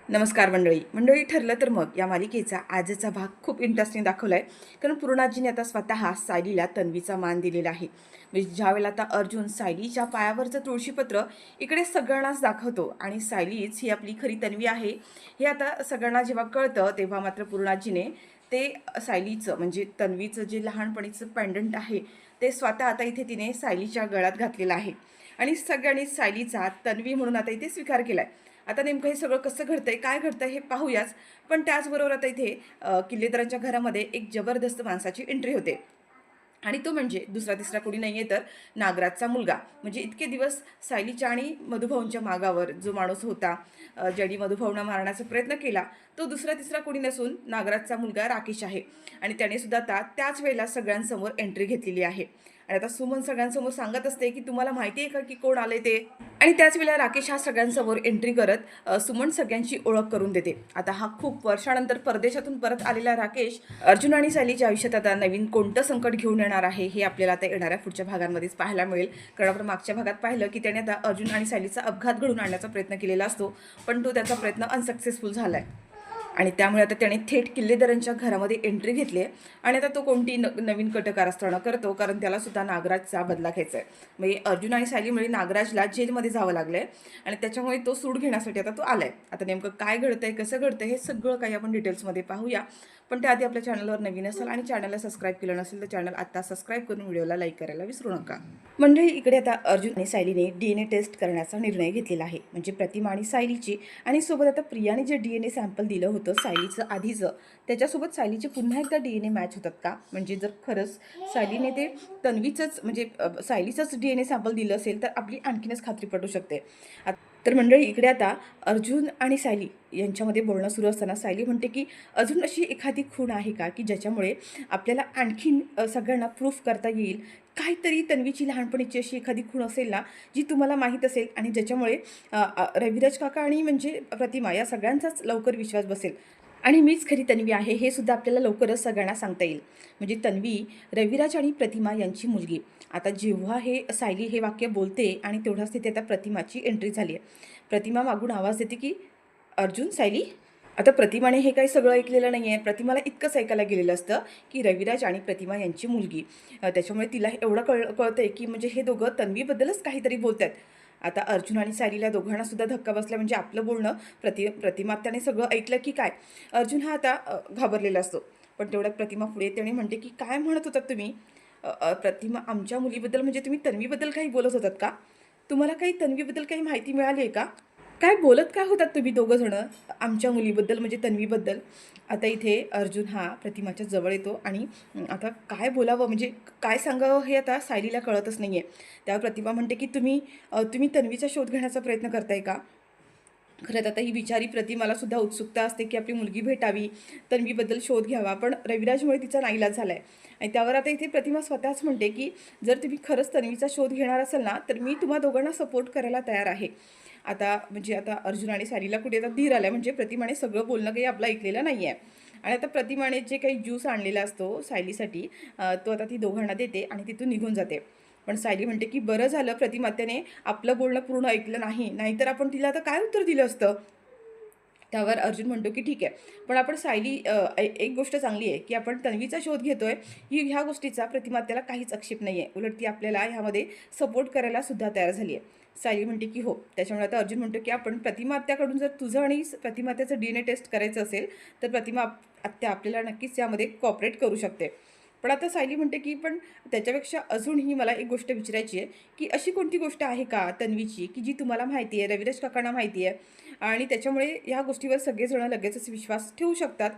नमस्कार मंडळी ठरलं तर मग या मालिकेचा आजचा भाग खूप इंटरेस्टिंग दाखवला आहे. कारण पूर्णाजीने आता स्वतः सायलीला तन्वीचा मान दिलेला आहे. म्हणजे ज्यावेळेला आता अर्जुन सायलीच्या पायावरचं तुळशीपत्र इकडे सगळ्यांनाच दाखवतो आणि सायलीच ही आपली खरी तन्वी आहे हे आता सगळ्यांना जेव्हा कळतं, तेव्हा मात्र पूर्णाजीने ते सायलीचं म्हणजे तन्वीचं जे लहानपणीचं पेंडंट आहे ते स्वतः आता इथे तिने सायलीच्या गळ्यात घातलेलं आहे आणि सगळ्यांनी सायलीचा तन्वी म्हणून आता इथे स्वीकार केला आहे. आता नेमकं हे सगळं कसं घडतंय, काय घडतंय हे पाहूयाच. पण त्याचबरोबर आता इथे किल्लेदारांच्या घरामध्ये एक जबरदस्त माणसाची एंट्री होते आणि तो म्हणजे दुसरा तिसरा कोणी नाही आहे तर नागराजचा मुलगा. म्हणजे इतके दिवस सायलीच्या आणि मधुभाऊंच्या मागावर जो माणूस होता, ज्यांनी मधुभाऊंना मारण्याचा प्रयत्न केला, तो दुसरा तिसरा कोणी नसून नागराजचा मुलगा राकेश आहे. आणि त्याने सुद्धा आता त्याच वेळेला सगळ्यांसमोर एंट्री घेतलेली आहे. आणि आता सुमन सगळ्यांसमोर सांगत असते की तुम्हाला माहिती आहे का की कोण आले ते. आणि त्याच वेळेला राकेश हा सगळ्यांसमोर एंट्री करत सुमन सगळ्यांची ओळख करून देते. आता हा खूप वर्षानंतर परदेशातून परत आलेला राकेश अर्जुन आणि सायलीच्या आयुष्यात आता नवीन कोणतं संकट घेऊन येणार आहे हे आपल्याला आता येणाऱ्या पुढच्या भागांमध्येच पाहायला मिळेल. कारण आपण मागच्या भागात पाहिलं की त्याने आता अर्जुन आणि सायलीचा अपघात घडवून आणण्याचा प्रयत्न केलेला असतो, पण तो त्याचा प्रयत्न अनसक्सेसफुल झाला आहे. आणि त्यामुळे आता त्याने थेट किल्लेदारांच्या घरामध्ये एंट्री घेतली आहे आणि आता तो कोणती नवीन कटकारस्थानं करतो, कारण त्याला सुद्धा नागराजचा बदला घ्यायचा आहे. म्हणजे अर्जुन आणि सायलीमुळे नागराजला जेलमध्ये जावं लागलं आहे आणि त्याच्यामुळे तो सूड घेण्यासाठी आता तो आला आहे. आता नेमकं काय घडतंय, कसं घडतंय हे सगळं काही आपण डिटेल्समध्ये पाहूया. पण त्याआधी आपल्या चॅनलवर नवीन असेल आणि चॅनलला सबस्क्राईब केलं नसेल तर चॅनल आत्ता सबस्क्राईब करून व्हिडिओला लाईक करायला विसरू नका. मंडळी, इकडे आता अर्जुन आणि सायलीने DNA टेस्ट करण्याचा निर्णय घेतलेला आहे. म्हणजे प्रतिमा आणि सायलीची, आणि सोबत आता प्रियाने जे DNA सॅम्पल दिलं होतं सायलीचं आधीचं, त्याच्यासोबत सायलीचे पुन्हा एकदा DNA मॅच होतात का? म्हणजे जर खरंच सायलीने ते तन्वीचंच म्हणजे सायलीचंच DNA सॅम्पल दिलं असेल तर आपली आणखीनच खात्री पटू शकते. तर मंडळी, इकडे आता अर्जुन आणि सायली यांच्यामध्ये बोलणं सुरू असताना सायली म्हणते की अजून अशी एखादी खूण आहे का की ज्याच्यामुळे आपल्याला आणखीन सगळ्यांना प्रूफ करता येईल. काहीतरी तन्वीची लहानपणीची अशी एखादी खूण असेल ना, जी तुम्हाला माहीत असेल आणि ज्याच्यामुळे रविराज काका आणि म्हणजे प्रतिमा या सगळ्यांचाच लवकर विश्वास बसेल आणि मीच खरी तन्वी आहे हे सुद्धा आपल्याला लवकरच सगळ्यांना सांगता येईल. म्हणजे तन्वी रविराज आणि प्रतिमा यांची मुलगी. आता जेव्हा हे सायली हे वाक्य बोलते आणि तेवढ्याच तिथे आता प्रतिमाची एंट्री झाली आहे. प्रतिमा मागून आवाज देते की अर्जुन, सायली. आता प्रतिमाने हे काही सगळं ऐकलेलं नाही आहे. प्रतिमाला इतकंच ऐकायला गेलेलं असतं की रविराज आणि प्रतिमा यांची मुलगी. त्याच्यामुळे तिला एवढं कळतं आहे की म्हणजे हे दोघं तन्वीबद्दलच काहीतरी बोलत आहेत. आता अर्जुन आणि सायलीला दोघांना सुद्धा धक्का बसला. म्हणजे आपलं बोलणं प्रतिमा त्याने सगळं ऐकलं की काय. अर्जुन हा आता घाबरलेला असतो. पण तेवढ्यात प्रतिमा पुढे येते आणि म्हणते की काय म्हणत होतात तुम्ही? प्रतिमा, आमच्या मुलीबद्दल म्हणजे तुम्ही तन्वीबद्दल काही बोलत होतात का? तुम्हाला काही तन्वीबद्दल काही माहिती मिळाली आहे का? काय बोलत काय होतात तुम्ही दोघं जणं आमच्या मुलीबद्दल म्हणजे तन्वीबद्दल? आता इथे अर्जुन हा प्रतिमाच्या जवळ येतो आणि आता काय बोलावं म्हणजे काय सांगावं हे आता सायलीला कळतच नाही आहे. त्यावर प्रतिमा म्हणते की तुम्ही तन्वीचा शोध घेण्याचा प्रयत्न करताय का? खरंच आता ही बिचारी प्रतिमाला सुद्धा उत्सुकता असते की आपली मुलगी भेटावी, तन्वीबद्दल शोध घ्यावा, पण रविराजमुळे तिचा नाईलाज झाला आहे. आणि त्यावर आता इथे प्रतिमा स्वतःच म्हणते की जर तुम्ही खरंच तन्वीचा शोध घेणार असाल ना, तर मी तुम्हा दोघांना सपोर्ट करायला तयार आहे. आता म्हणजे आता अर्जुन आणि सायलीला कुठे आता धीर आला. म्हणजे प्रतिमाने सगळं बोलणं काही आपलं ऐकलेलं नाही आहे. आणि आता प्रतिमाने जे काही ज्यूस आणलेला असतो सायलीसाठी, तो आता ती दोघांना देते आणि तिथून निघून जाते. पण सायली म्हणते की बरं झालं प्रतिमात्याने आपलं बोलणं पूर्ण ऐकलं नाही, नाहीतर आपण तिला आता काय उत्तर दिलं असतं. त्यावर अर्जुन म्हणतो की ठीक आहे, पण आपण सायली एक गोष्ट चांगली आहे की आपण तन्वीचा शोध घेतोय, ह्या गोष्टीचा प्रतिमात्याला काहीच आक्षेप नाही आहे. उलट ती आपल्याला ह्यामध्ये सपोर्ट करायला सुद्धा तयार झाली आहे. सायली म्हणते की हो. त्याच्यामुळे आता अर्जुन म्हणतो की आपण प्रतिमात्याकडून जर तुझं आणि प्रतिमात्याचं DNA टेस्ट करायचं असेल तर प्रतिमा आत्या आपल्याला नक्कीच यामध्ये कॉपरेट करू शकते. पण आता सायली म्हणते की पण त्याच्यापेक्षा अजूनही मला एक गोष्ट विचारायची आहे की अशी कोणती गोष्ट आहे का तन्वीची की जी तुम्हाला माहिती आहे, रविराज काकांना माहिती आहे आणि त्याच्यामुळे ह्या गोष्टीवर सगळेजण लगेचच विश्वास ठेवू शकतात.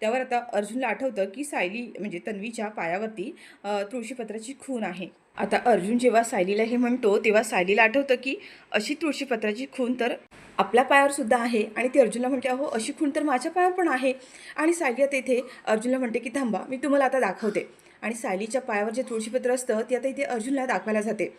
त्यावर आता अर्जुनला आठवतं की सायली म्हणजे तन्वीच्या पायावरती तुळशीपत्राची खून आहे. आता अर्जुन जेव्हा सायलीला हे म्हणतो तेव्हा सायलीला आठवतं की अशी तुळशीपत्राची खून तर आपल्या पायावर सुद्धा आहे. आणि ती अर्जुनला म्हणते अहो अशी खून तर माझ्या पायावर पण आहे. आणि सायली आता इथे अर्जुनला म्हणते की थांबा, मी तुम्हाला आता दाखवते. आणि सायलीच्या पायावर जे तुळशीपत्र असतं ते आता इथे अर्जुनला दाखवायला जाते.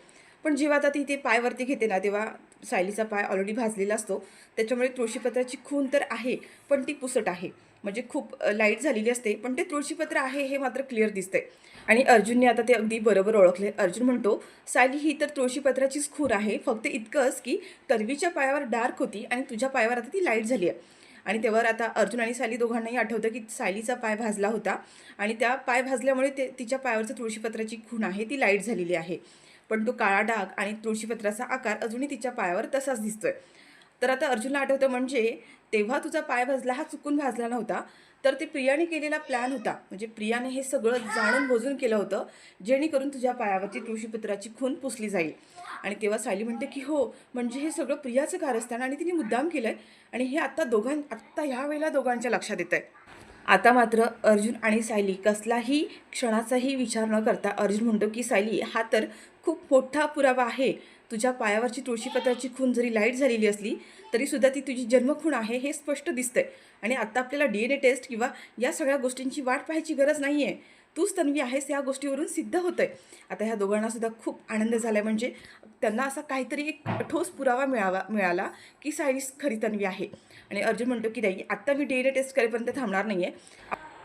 पण जेव्हा आता ती इथे पायवरती घेते ना, तेव्हा सायलीचा पाय ऑलरेडी भाजलेला असतो. त्याच्यामुळे तुळशीपत्राची खून तर आहे, पण ती पुसट आहे. म्हणजे खूप लाईट झालेली असते, पण ते तुळशीपत्र आहे हे मात्र क्लिअर दिसतंय. आणि अर्जुनने आता ते अगदी बरोबर ओळखले. अर्जुन म्हणतो सायली ही तर तुळशीपत्राचीच खून आहे, फक्त इतकंच की तन्वीच्या पायावर डार्क होती आणि तुझ्या पायावर आता ती लाईट झाली आहे. आणि तेव्हा आता अर्जुन आणि सायली दोघांनाही आठवतं की सायलीचा पाय भाजला होता आणि त्या पाय भाजल्यामुळे तिच्या पायावरचं तुळशीपत्राची खूण आहे ती लाईट झालेली आहे, पण तो काळा डाग आणि तुळशीपत्राचा आकार अजूनही तिच्या पायावर तसाच दिसतोय. तर आता अर्जुनला आठवतं म्हणजे तेव्हा तुझा पाय भाजला हा चुकून भाजला नव्हता, तर ते प्रियाने केलेला प्लॅन होता. म्हणजे प्रियाने हे सगळं जाणून बुजून केलं होतं, जेणेकरून तुझ्या पायावरची तुळशीपत्राची खून पुसली जाईल. आणि तेव्हा सायली म्हणते की हो, म्हणजे हे सगळं प्रियाचं कारस्थान आणि तिने मुद्दाम केलं आहे आणि हे आत्ता ह्या वेळेला दोघांच्या लक्षात येतं आहे. आता मात्र अर्जुन आणि सायली कसलाही क्षणाचाही विचार न करता अर्जुन म्हणतो की सायली, हा तर खूप मोठा पुरावा आहे. तुझ्या पायावरची तुळशीपत्राची खून जरी लाईट झालेली असली तरीसुद्धा ती तुझी जन्मखूण आहे हे स्पष्ट दिसतंय. आणि आत्ता आपल्याला DNA टेस्ट किंवा या सगळ्या गोष्टींची वाट पाहायची गरज नाही आहे. तूच तन्वी आहेस या गोष्टीवरून सिद्ध होतंय. आता ह्या दोघांनासुद्धा खूप आनंद झाला आहे. म्हणजे त्यांना असा काहीतरी एक ठोस पुरावा मिळाला की सायलीच खरी तन्वी आहे. आणि अर्जुन म्हणतो की नाही, आत्ता मी DNA टेस्ट करेपर्यंत थांबणार नाही आहे.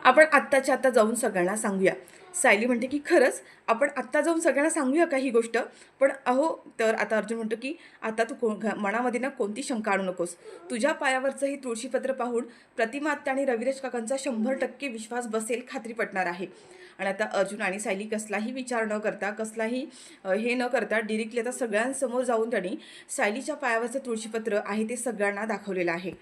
आपण आत्ताच्या आत्ता जाऊन सगळ्यांना सांगूया. सायली म्हणते की खरंच आपण आत्ता जाऊन सगळ्यांना सांगूया का ही गोष्ट? पण अहो, तर आता अर्जुन म्हणतो की आता तू मनामध्ये ना कोणती शंका आणू नकोस. तुझ्या पायावरचं हे तुळशीपत्र पाहून प्रतिमा आत्या आणि रविराज काकांचा 100% विश्वास बसेल, खात्री पटणार आहे. आणि आता अर्जुन आणि सायली कसलाही विचार न करता, कसलाही हे न करता डिरेक्टली आता सगळ्यांसमोर जाऊन त्यांनी सायलीच्या पायावरचं तुळशीपत्र आहे ते सगळ्यांना दाखवलेलं आहे.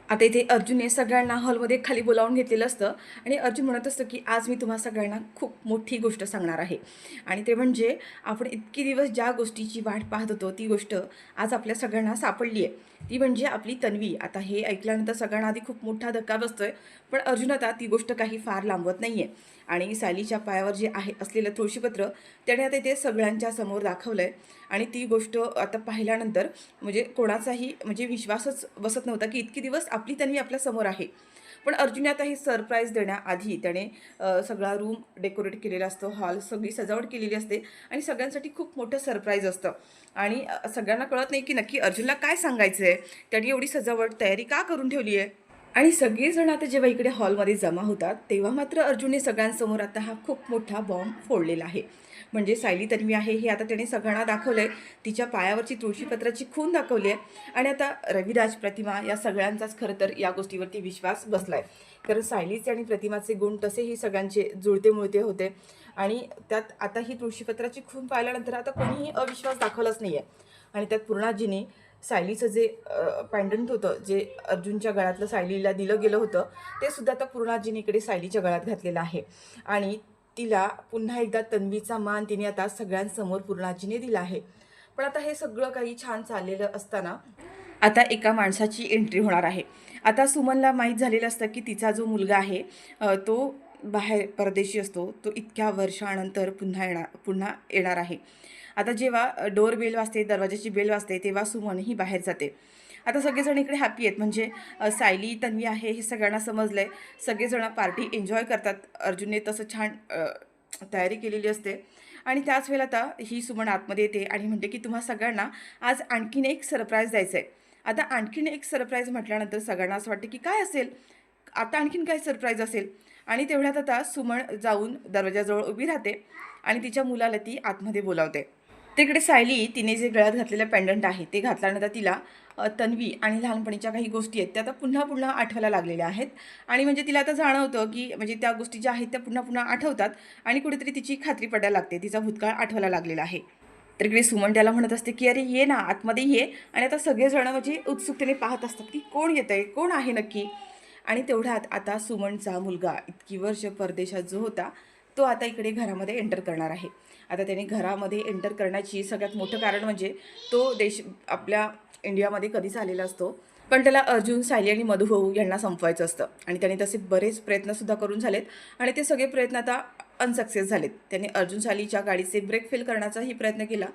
आता इथे अर्जुनने सगळ्यांना हॉलमध्ये खाली बोलावून घेतलेलं असतं आणि अर्जुन म्हणत असतं की आज मी तुम्हा सगळ्यांना खूप मोठी गोष्ट सांगणार आहे. आणि ते म्हणजे आपण इतके दिवस ज्या गोष्टीची वाट पाहत होतो ती गोष्ट आज आपल्या सगळ्यांना सापडली आहे. ती म्हणजे आपली तन्वी. आता हे ऐकल्यानंतर सगळ्यांना आधी खूप मोठा धक्का बसतोय, पण अर्जुन आता ती गोष्ट काही फार लांबवत नाही आहे. आणि सायलीच्या पायावर जे आहे असलेलं तुळशीपत्र त्याने आता ते सगळ्यांच्या समोर दाखवलं आहे. आणि ती गोष्ट आता पाहिल्यानंतर म्हणजे कोणाचाही म्हणजे विश्वासच बसत नव्हता की इतके दिवस आपली तन्वी आपल्यासमोर आहे. पण अर्जुनने आता ही सरप्राईज देण्याआधी त्याने सगळा रूम डेकोरेट केलेला असतो, हॉल सगळी सजावट केलेली असते आणि सगळ्यांसाठी खूप मोठं सरप्राईज असतं. आणि सगळ्यांना कळत नाही की नक्की अर्जुनला काय सांगायचं आहे, त्याने एवढी सजावट तयारी का करून ठेवली आहे. आणि सगळेजण आता जेव्हा इकडे हॉलमध्ये जमा होतात तेव्हा मात्र अर्जुनने सगळ्यांसमोर आता हा खूप मोठा बॉम्ब फोडलेला आहे. म्हणजे सायली तन्वी आहे हे आता त्याने सगळ्यांना दाखवलं आहे. तिच्या पायावरची तुळशीपत्राची खून दाखवली आहे. आणि आता रविराज, प्रतिमा या सगळ्यांचाच खरं तर या गोष्टीवरती विश्वास बसला आहे. कारण सायलीचे आणि प्रतिमाचे गुण तसेही सगळ्यांचे जुळते मुळते होते. आणि त्यात आता ही तुळशीपत्राची खून पाहिल्यानंतर आता कोणीही अविश्वास दाखवलाच नाही आहे. आणि त्यात पूर्णाजीने सायलीचं जे पॅन्डंट होतं, जे अर्जुनच्या गळ्यातलं सायलीला दिलं गेलं होतं, ते सुद्धा आता पूर्णाजीने इकडे सायलीच्या गळ्यात घातलेलं आहे. आणि तिला पुन्हा एकदा तन्वीचा मान तिने आता सगळ्यांसमोर पूर्णाजीने दिला आहे. पण आता हे सगळं काही छान चाललेलं असताना आता एका माणसाची एंट्री होणार आहे. आता सुमनला माहीत झालेलं असतं की तिचा जो मुलगा आहे तो बाहेर परदेशी असतो, तो इतक्या वर्षानंतर पुन्हा येणार आहे. आता जेव्हा डोअर बेल वाजते, दरवाजाची बेल वाजते, तेव्हा सुमन ही बाहेर जाते. आता सगळेजण इकडे हॅपी आहेत. म्हणजे सायली तन्वी आहे हे सगळ्यांना समजलं आहे. सगळेजण पार्टी एन्जॉय करतात. अर्जुनने तसं छान तयारी केलेली असते. आणि त्याच वेळेला आता ही सुमन आतमध्ये येते आणि म्हणते की तुम्हा सगळ्यांना आज आणखीन एक सरप्राईज द्यायचं आहे. आता आणखीन एक सरप्राईज म्हटल्यानंतर सगळ्यांना असं वाटतं की काय असेल, आता आणखीन काय सरप्राईज असेल. आणि तेवढ्यात आता सुमन जाऊन दरवाजाजवळ उभी राहते आणि तिच्या मुलाला ती आतमध्ये बोलावते. तिकडे सायली तिने जे गळ्यात घातलेलं पेंडंट आहे ते घातल्यानंतर तिला तन्वी आणि लहानपणीच्या काही गोष्टी आहेत त्या आता पुन्हा पुन्हा आठवायला लागलेल्या आहेत. आणि म्हणजे तिला आता जाणवतं की म्हणजे त्या गोष्टी ज्या आहेत त्या पुन्हा पुन्हा आठवतात आणि कुठेतरी तिची खात्री पडायला लागते, तिचा भूतकाळ आठवायला लागलेला आहे. तर इकडे सुमन त्याला म्हणत असते की अरे ये ना आतमध्ये ये. आणि आता सगळेजण म्हणजे उत्सुकतेने पाहत असतात की कोण येतं आहे, कोण आहे नक्की. आणि तेवढ्यात आता सुमनचा मुलगा इतकी वर्ष परदेशात जो होता तो आता इकडे घरामध्ये एंटर करणार आहे. आता त्याने घरामध्ये एंटर करण्याची सगळ्यात मोठं कारण म्हणजे तो देश आपल्या इंडियामध्ये कधीच आलेला असतो, पण त्याला अर्जुन, सायली आणि मधुभाऊ यांना संपवायचं असतं. आणि त्याने तसे बरेच प्रयत्नसुद्धा करून झालेत आणि ते सगळे प्रयत्न आता अनसक्सेस झालेत. त्याने अर्जुन सायलीच्या गाडीचे ब्रेक फेल करण्याचाही प्रयत्न केला,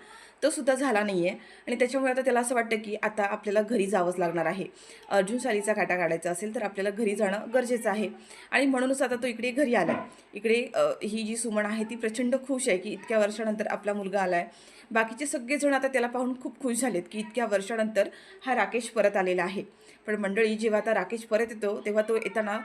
तो सुद्धा झाला नाही आहे. आणि त्याच्यामुळे आता त्याला असं वाटतं की आता आपल्याला घरी जावंच लागणार आहे. अर्जुन सायलीचा काटा काढायचा असेल तर आपल्याला घरी जाणं गरजेचं आहे. आणि म्हणूनच आता तो इकडे घरी आला आहे. इकडे ही जी सुमन आहे ती प्रचंड खुश आहे की इतक्या वर्षानंतर आपला मुलगा आला आहे. बाकीचे सगळेजण आता त्याला पाहून खूप खुश झालेत की इतक्या वर्षानंतर हा राकेश परत आलेला आहे. पण मंडळी, जेव्हा आता राकेश परत येतो तेव्हा तो येताना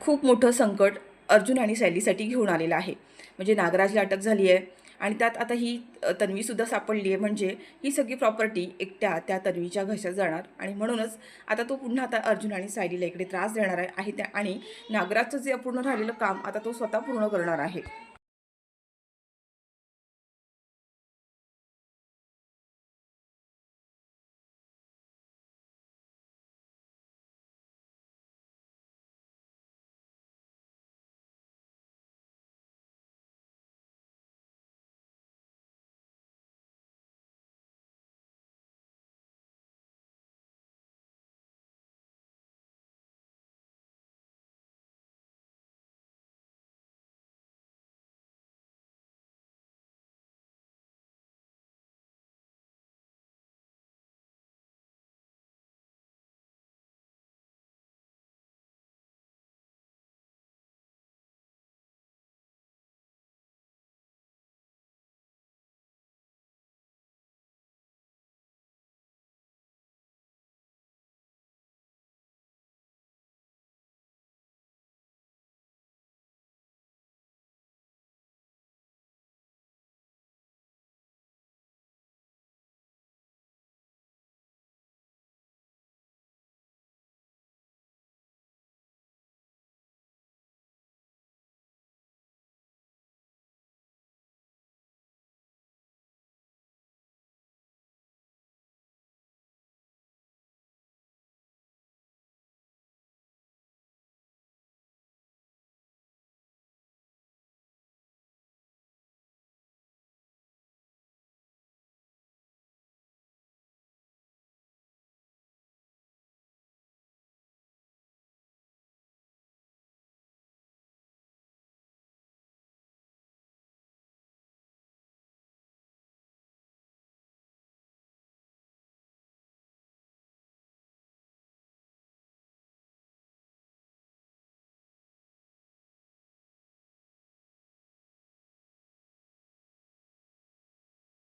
खूप मोठं संकट अर्जुन आणि सायलीसाठी घेऊन आलेला आहे. म्हणजे नागराजला अटक झाली आहे आणि त्यात आता ही तन्वीसुद्धा सापडली आहे, म्हणजे ही सगळी प्रॉपर्टी एकट्या त्या तन्वीच्या घशात जाणार आणि म्हणूनच आता तो पुन्हा आता अर्जुन आणि सायलीला इकडे त्रास देणार आहे त्या आणि नागराजचं जे अपूर्ण राहिलेलं काम आता तो स्वतः पूर्ण करणार आहे.